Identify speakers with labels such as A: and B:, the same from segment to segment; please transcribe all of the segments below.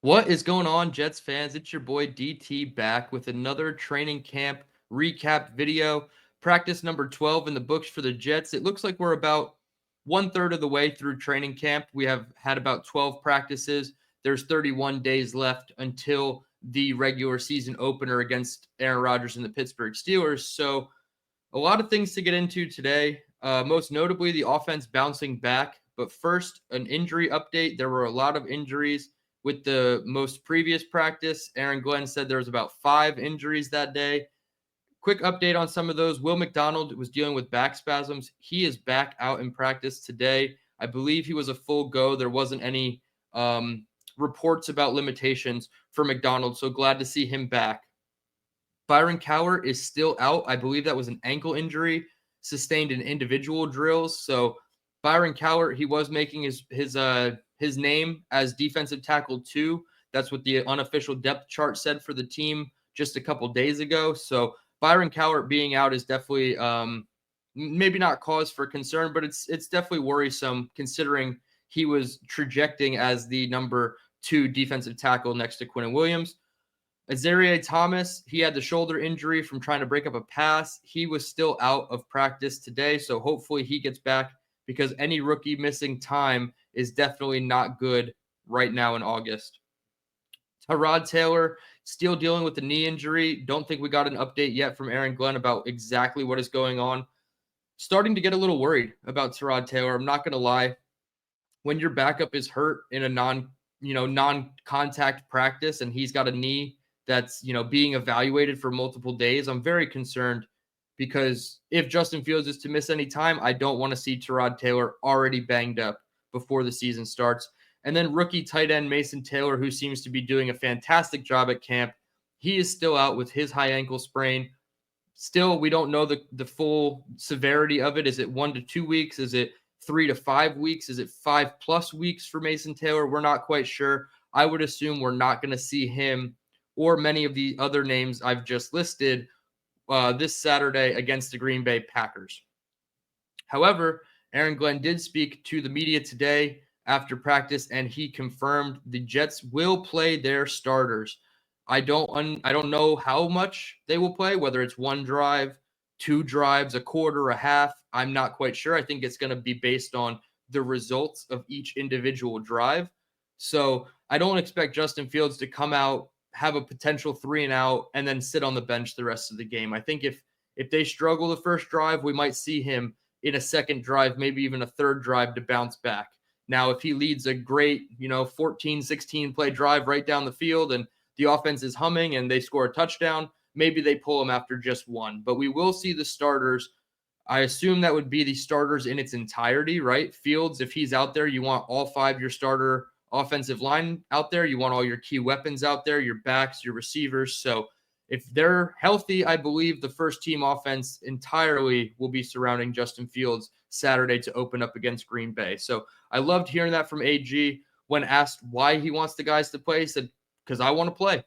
A: What is going on, Jets fans? It's your boy DT back with another training camp recap video. Practice number 12 in the books for the Jets. It looks like we're about one-third of the way through training camp. We have had about 12 practices. There's 31 days left until the regular season opener against Aaron Rodgers and the Pittsburgh Steelers. So a lot of things to get into today, most notably the offense bouncing back. But first, an injury update. There were a lot of injuries with the most previous practice. Aaron Glenn said there was about 5 injuries that day. Quick update on some of those. Will McDonald was dealing with back spasms. He is back out in practice today. I believe he was a full go. There wasn't any reports about limitations for McDonald, so glad to see him back. Byron Cowart is still out. I believe that was an ankle injury sustained in individual drills. So Byron Cowart, he was making his name as defensive tackle 2. That's what the unofficial depth chart said for the team just a couple days ago. So Byron Cowart being out is definitely maybe not cause for concern, but it's definitely worrisome considering he was trajecting as the number 2 defensive tackle next to Quinnen Williams. Azareye'h Thomas, he had the shoulder injury from trying to break up a pass. He was still out of practice today, so hopefully he gets back because any rookie missing time is definitely not good right now in August. Tyrod Taylor still dealing with the knee injury. Don't think we got an update yet from Aaron Glenn about exactly what is going on. Starting to get a little worried about Tyrod Taylor. I'm not going to lie. When your backup is hurt in a non-contact practice and he's got a knee that's, being evaluated for multiple days, I'm very concerned because if Justin Fields is to miss any time, I don't want to see Tyrod Taylor already banged up before the season starts. And then rookie tight end Mason Taylor, who seems to be doing a fantastic job at camp, he is still out with his high ankle sprain. Still, we don't know the full severity of it. Is it 1 to 2 weeks? Is it 3 to 5 weeks? Is it 5+ weeks for Mason Taylor? We're not quite sure. I would assume we're not going to see him or many of the other names I've just listed this Saturday against the Green Bay Packers. However, Aaron Glenn did speak to the media today after practice, and he confirmed the Jets will play their starters. I don't know how much they will play, whether it's 1 drive, 2 drives, a quarter, a half. I'm not quite sure. I think it's going to be based on the results of each individual drive. So I don't expect Justin Fields to come out, have a potential 3 and out, and then sit on the bench the rest of the game. I think if they struggle the first drive, we might see him in a second drive, maybe even a third drive to bounce back. Now, if he leads a great, 14, 16 play drive right down the field and the offense is humming and they score a touchdown, maybe they pull him after just 1. But we will see the starters. I assume that would be the starters in its entirety, right? Fields, if he's out there, you want all 5 your starter offensive line out there. You want all your key weapons out there, your backs, your receivers. So if they're healthy, I believe the first team offense entirely will be surrounding Justin Fields Saturday to open up against Green Bay. So I loved hearing that from AG. When asked why he wants the guys to play, he said, because I want to play.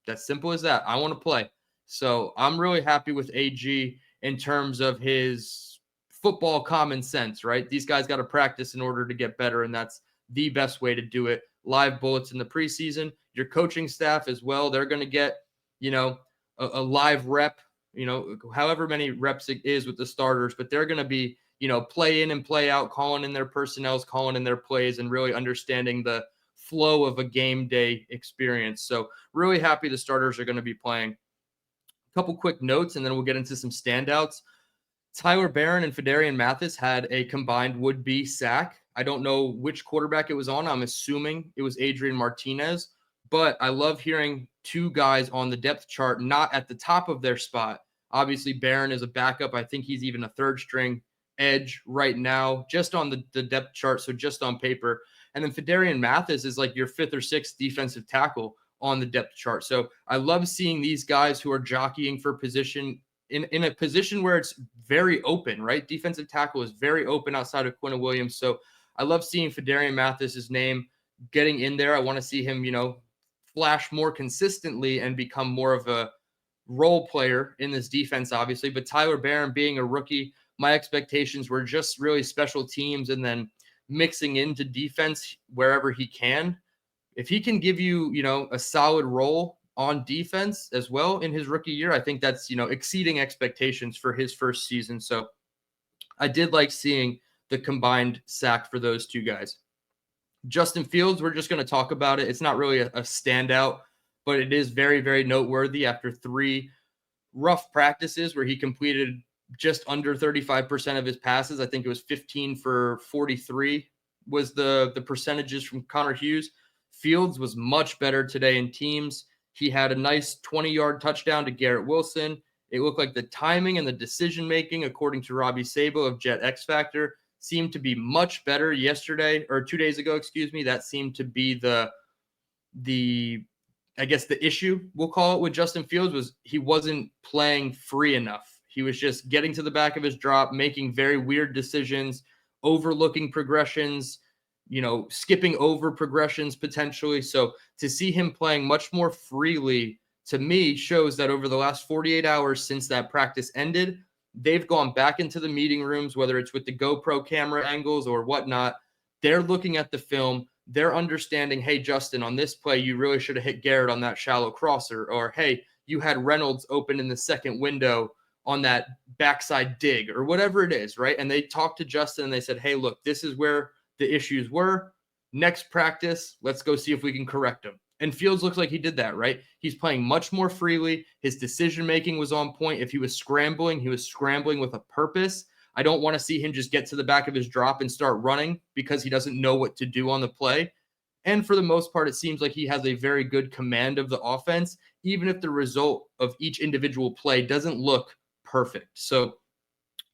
A: That's simple as that. I want to play. So I'm really happy with AG in terms of his football common sense, right? These guys got to practice in order to get better, and that's the best way to do it. Live bullets in the preseason. Your coaching staff as well, they're going to get, a live rep, however many reps it is with the starters, but they're going to be, play in and play out, calling in their personnels, calling in their plays, and really understanding the flow of a game day experience. So really happy the starters are going to be playing. A couple quick notes, and then we'll get into some standouts. Tyler Barron and Phidarian Mathis had a combined would-be sack. I don't know which quarterback it was on. I'm assuming it was Adrian Martinez. But I love hearing 2 guys on the depth chart not at the top of their spot. Obviously, Barron is a backup. I think he's even a third-string edge right now, just on the depth chart, so just on paper. And then Phidarian Mathis is like your 5th or 6th defensive tackle on the depth chart. So I love seeing these guys who are jockeying for position in a position where it's very open, right? Defensive tackle is very open outside of Quinnen Williams. So I love seeing Phidarian Mathis' name getting in there. I want to see him, flash more consistently and become more of a role player in this defense, obviously. But Tyler Barron being a rookie, my expectations were just really special teams and then mixing into defense wherever he can. if he can give you, a solid role on defense as well in his rookie year, I think that's, exceeding expectations for his first season. So I did like seeing the combined sack for those two guys. Justin Fields, we're just going to talk about it. It's not really a standout, but it is very, very noteworthy after 3 rough practices where he completed just under 35% of his passes. I think it was 15 for 43 was the percentages from Connor Hughes. Fields was much better today in teams. He had a nice 20-yard touchdown to Garrett Wilson. It looked like the timing and the decision-making, according to Robbie Sabo of Jet X Factor, seemed to be much better yesterday, or 2 days ago, excuse me. That seemed to be the I guess the issue, we'll call it, with Justin Fields was he wasn't playing free enough. He was just getting to the back of his drop, making very weird decisions, overlooking progressions, skipping over progressions potentially. So to see him playing much more freely, to me, shows that over the last 48 hours since that practice ended, they've gone back into the meeting rooms, whether it's with the GoPro camera angles or whatnot. They're looking at the film. They're understanding, hey, Justin, on this play, you really should have hit Garrett on that shallow crosser. Or, hey, you had Reynolds open in the second window on that backside dig, or whatever it is, right? And they talked to Justin and they said, hey, look, this is where the issues were. Next practice, let's go see if we can correct them. And Fields looks like he did that, right? He's playing much more freely. His decision-making was on point. If he was scrambling with a purpose. I don't want to see him just get to the back of his drop and start running because he doesn't know what to do on the play. And for the most part, it seems like he has a very good command of the offense, even if the result of each individual play doesn't look perfect. So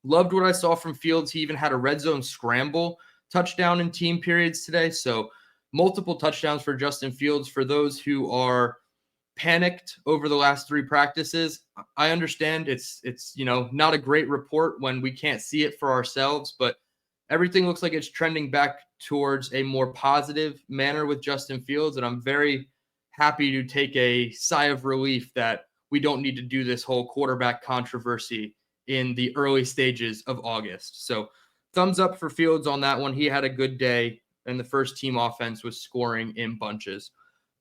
A: loved what I saw from Fields. He even had a red zone scramble touchdown in team periods today. So multiple touchdowns for Justin Fields. For those who are panicked over the last 3 practices, I understand it's not a great report when we can't see it for ourselves, but everything looks like it's trending back towards a more positive manner with Justin Fields, and I'm very happy to take a sigh of relief that we don't need to do this whole quarterback controversy in the early stages of August. So thumbs up for Fields on that one. He had a good day, and the first team offense was scoring in bunches.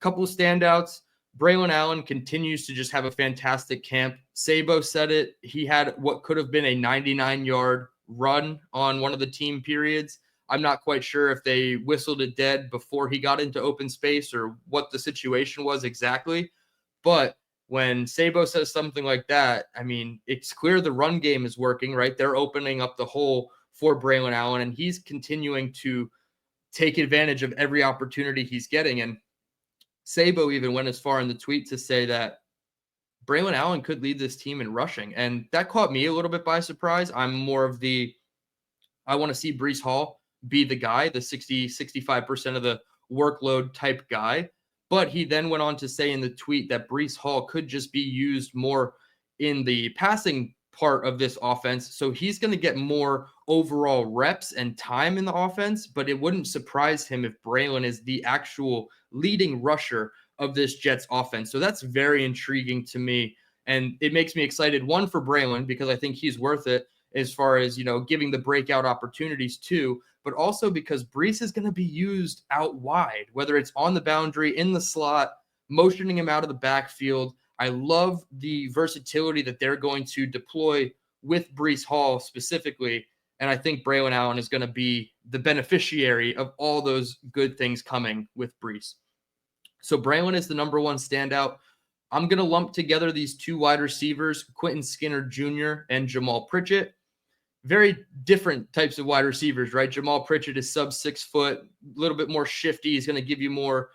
A: Couple of standouts. Brilin Allen continues to just have a fantastic camp. Sabo said it. He had what could have been a 99-yard run on one of the team periods. I'm not quite sure if they whistled it dead before he got into open space or what the situation was exactly. But when Sabo says something like that, I mean, it's clear the run game is working, right? They're opening up the hole for Brilin Allen, and he's continuing to take advantage of every opportunity he's getting. And Sabo even went as far in the tweet to say that Brilin Allen could lead this team in rushing. And that caught me a little bit by surprise. I'm more of I want to see Breece Hall be the guy, the 65% of the workload type guy. But he then went on to say in the tweet that Breece Hall could just be used more in the passing part of this offense. So he's going to get more overall reps and time in the offense, but it wouldn't surprise him if Brilin is the actual leading rusher of this Jets offense. So that's very intriguing to me. And it makes me excited, one, for Brilin, because I think he's worth it as far as, giving the breakout opportunities too, but also because Breece is going to be used out wide, whether it's on the boundary, in the slot, motioning him out of the backfield. I love the versatility that they're going to deploy with Breece Hall specifically. And I think Brilin Allen is going to be the beneficiary of all those good things coming with Breece. So Brilin is the number one standout. I'm going to lump together these 2 wide receivers, Quentin Skinner Jr. and Jamal Pritchett. Very different types of wide receivers, right? Jamal Pritchett is sub 6 foot, a little bit more shifty. He's going to give you more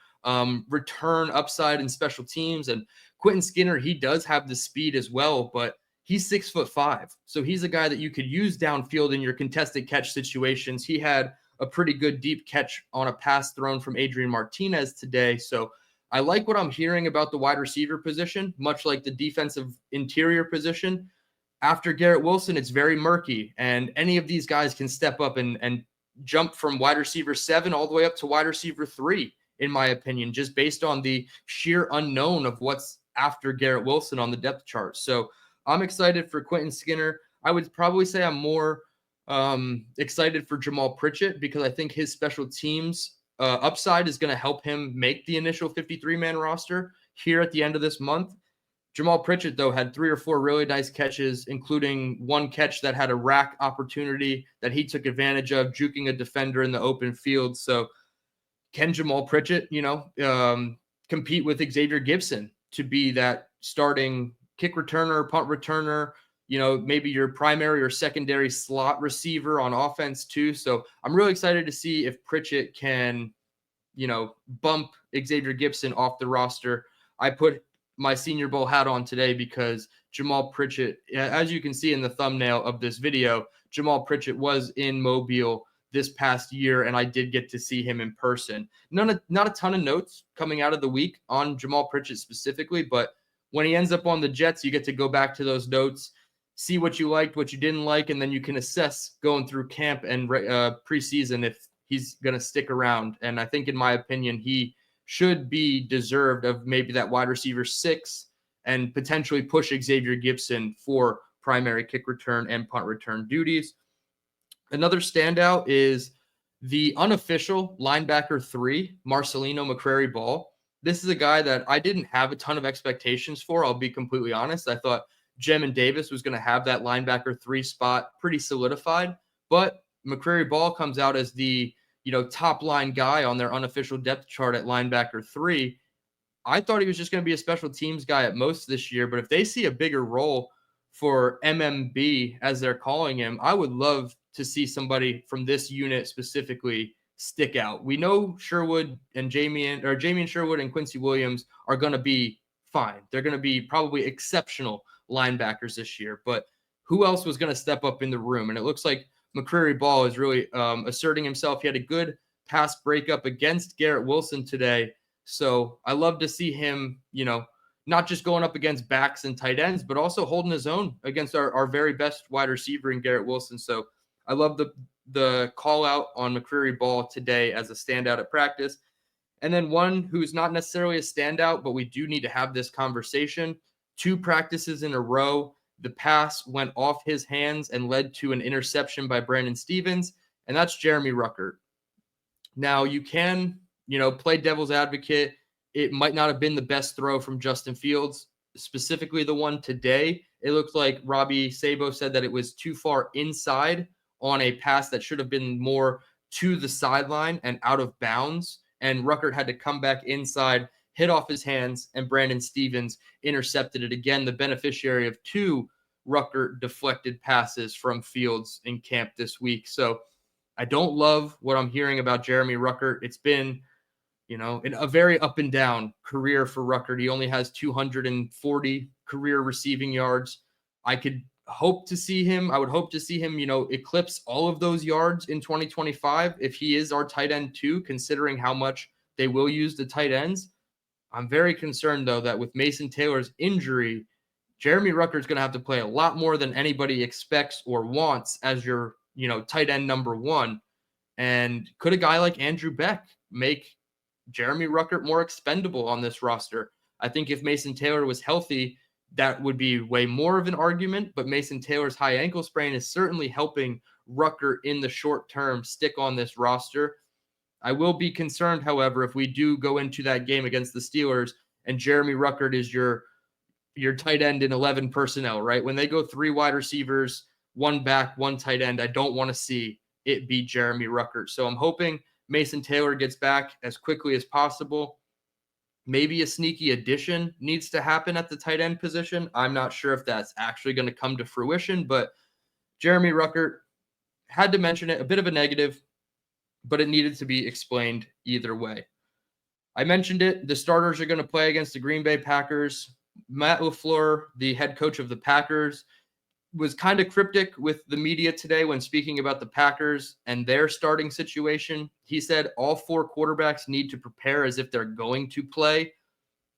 A: return upside in special teams. And Quentin Skinner, he does have the speed as well, but he's 6'5". So he's a guy that you could use downfield in your contested catch situations. He had a pretty good deep catch on a pass thrown from Adrian Martinez today. So I like what I'm hearing about the wide receiver position, much like the defensive interior position. After Garrett Wilson, it's very murky, and any of these guys can step up and jump from wide receiver 7 all the way up to wide receiver 3, in my opinion, just based on the sheer unknown of what's after Garrett Wilson on the depth chart. So I'm excited for Quentin Skinner. I would probably say I'm more excited for Jamal Pritchett because I think his special teams upside is going to help him make the initial 53-man roster here at the end of this month. Jamal Pritchett, though, had 3 or 4 really nice catches, including one catch that had a rack opportunity that he took advantage of, juking a defender in the open field. So can Jamal Pritchett, compete with Xavier Gipson to be that starting kick returner, punt returner, maybe your primary or secondary slot receiver on offense too. So I'm really excited to see if Pritchett can, bump Xavier Gipson off the roster. I put my Senior Bowl hat on today because Jamal Pritchett, as you can see in the thumbnail of this video, Jamal Pritchett was in Mobile this past year, and I did get to see him in person. Not a ton of notes coming out of the week on Jamal Pritchett specifically, but when he ends up on the Jets, you get to go back to those notes, see what you liked, what you didn't like, and then you can assess going through camp and preseason if he's going to stick around. And I think, in my opinion, he should be deserved of maybe that wide receiver 6 and potentially push Xavier Gipson for primary kick return and punt return duties. Another standout is the unofficial linebacker 3, Marcelino Ball. This is a guy that I didn't have a ton of expectations for. I'll be completely honest. I thought Jamin Davis was going to have that linebacker 3 spot pretty solidified, but McCrary Ball comes out as the top line guy on their unofficial depth chart at linebacker 3. I thought he was just going to be a special teams guy at most this year, but if they see a bigger role for MMB, as they're calling him, I would love to see somebody from this unit specifically stick out. We know Sherwood and Jamie Sherwood and Quincy Williams are going to be fine. They're going to be probably exceptional linebackers this year, but who else was going to step up in the room? And it looks like McCrary Ball is really asserting himself. He had a good pass breakup against Garrett Wilson today. So I love to see him, not just going up against backs and tight ends, but also holding his own against our very best wide receiver in Garrett Wilson. So I love the call out on McCrary Ball today as a standout at practice. And then one who's not necessarily a standout, but we do need to have this conversation. 2 practices in a row, the pass went off his hands and led to an interception by Brandon Stevens, and that's Jeremy Rucker. Now, you can, play devil's advocate. It might not have been the best throw from Justin Fields, specifically the one today. It looked like Robbie Sabo said that it was too far inside on a pass that should have been more to the sideline and out of bounds, and Rucker had to come back inside, hit off his hands, and Brandon Stevens intercepted it again, the beneficiary of 2 Rucker deflected passes from Fields in camp this week. So I don't love what I'm hearing about Jeremy Rucker. It's been, a very up and down career for Rucker. He only has 240 career receiving yards. I would hope to see him, eclipse all of those yards in 2025 if he is our tight end too, considering how much they will use the tight ends. I'm very concerned, though, that with Mason Taylor's injury, Jeremy Rucker is going to have to play a lot more than anybody expects or wants as your, tight end number 1. And could a guy like Andrew Beck make Jeremy Rucker more expendable on this roster? I think if Mason Taylor was healthy, that would be way more of an argument, but Mason Taylor's high ankle sprain is certainly helping Rucker in the short term stick on this roster. I will be concerned, however, if we do go into that game against the Steelers and Jeremy Rucker is your tight end in 11 personnel, right? When they go 3 wide receivers, 1 back, 1 tight end, I don't want to see it be Jeremy Rucker. So I'm hoping Mason Taylor gets back as quickly as possible. Maybe a sneaky addition needs to happen at the tight end position. I'm not sure if that's actually going to come to fruition, but Jeremy Rucker, had to mention it, a bit of a negative, but it needed to be explained either way. I mentioned it. The starters are going to play against the Green Bay Packers. Matt LaFleur, the head coach of the Packers, was kind of cryptic with the media today when speaking about the Packers and their starting situation. He said all 4 quarterbacks need to prepare as if they're going to play.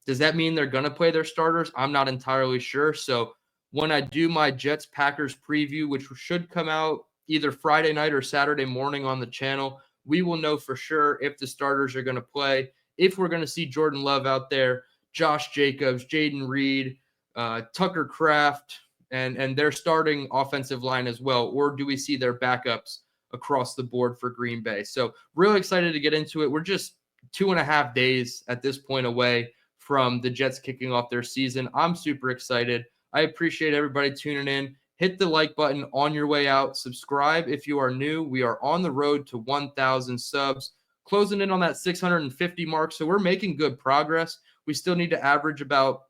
A: Does that mean they're going to play their starters? I'm not entirely sure. So when I do my Jets-Packers preview, which should come out either Friday night or Saturday morning on the channel, we will know for sure if the starters are going to play, if we're going to see Jordan Love out there, Josh Jacobs, Jaden Reed, Tucker Kraft, and their starting offensive line as well, or do we see their backups across the board for Green Bay. So really excited to get into it. We're just 2.5 days at this point away from the Jets kicking off their season. I'm super excited. I appreciate everybody tuning in. Hit the like button on your way out. Subscribe if you are new. We are on the road to 1,000 subs, closing in on that 650 mark. So we're making good progress. We still need to average about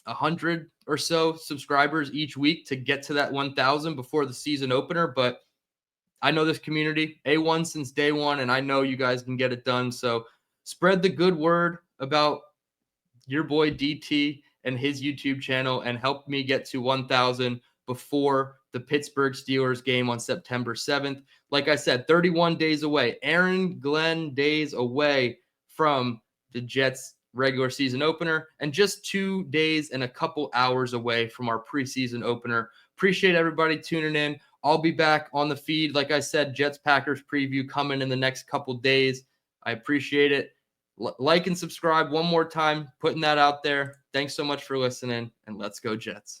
A: 100 or so subscribers each week to get to that 1,000 before the season opener. But I know this community, A1 since day one, and I know you guys can get it done. So spread the good word about your boy DT and his YouTube channel and help me get to 1,000 before the Pittsburgh Steelers game on September 7th. Like I said, 31 days away, Aaron Glenn days away from the Jets regular season opener, and just 2 days and a couple hours away from our preseason opener. Appreciate everybody tuning in. I'll be back on the feed. Like I said, Jets-Packers preview coming in the next couple days. I appreciate it. Like and subscribe one more time, putting that out there. Thanks so much for listening, and let's go Jets.